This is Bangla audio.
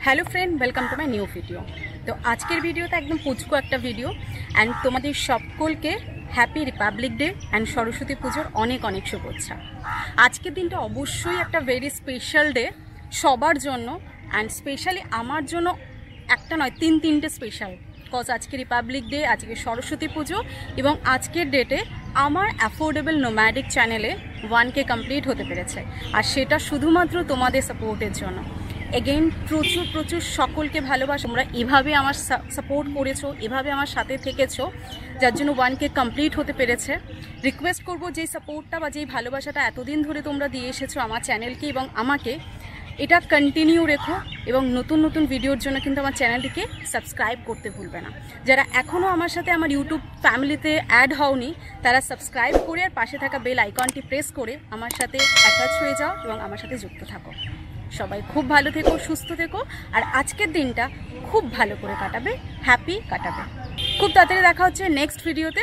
Hello friend, welcome to my new video. তো আজকের ভিডিওতে একদম পুচকো একটা ভিডিও অ্যান্ড তোমাদের সকলকে happy Republic day and Saraswati পুজোর অনেক অনেক শুভেচ্ছা। আজকের দিনটা অবশ্যই একটা ভেরি স্পেশাল ডে সবার জন্য, অ্যান্ড স্পেশালি আমার জন্য একটা নয় তিনটে স্পেশাল। কজ আজকে রিপাবলিক ডে, আজকে সরস্বতী পুজো এবং আজকের ডেটে আমার অ্যাফোর্ডেবল নোম্যাডিক চ্যানেলে 1K কমপ্লিট হতে পেরেছে, আর সেটা শুধুমাত্র তোমাদের সাপোর্টের জন্য। এগেইন প্রচুর সকলকে ভালোবাসা। তোমরা এভাবে আমার সাপোর্ট করেছো, এভাবে আমার সাথে থেকেছো, যার জন্য 1K কমপ্লিট হতে পেরেছে। রিকোয়েস্ট করবো যেই সাপোর্টটা বা যেই ভালোবাসাটা এতদিন ধরে তোমরা দিয়ে এসেছো আমার চ্যানেলকে এবং আমাকে, এটা কন্টিনিউ রেখো এবং নতুন ভিডিওর জন্য কিন্তু আমার চ্যানেলটিকে সাবস্ক্রাইব করতে ভুলবে না। যারা এখনও আমার সাথে আমার ইউটিউব ফ্যামিলিতে অ্যাড হওনি তারা সাবস্ক্রাইব করে আর পাশে থাকা বেল আইকনটি প্রেস করে আমার সাথে অ্যাটাচ হয়ে যাও এবং আমার সাথে যুক্ত থাকো। সবাই খুব ভালো থেকো, সুস্থ থেকো, আর আজকের দিনটা খুব ভালো করে কাটাবে, হ্যাপি কাটাবে। খুব তাড়াতাড়ি দেখা হচ্ছে নেক্সট ভিডিওতে।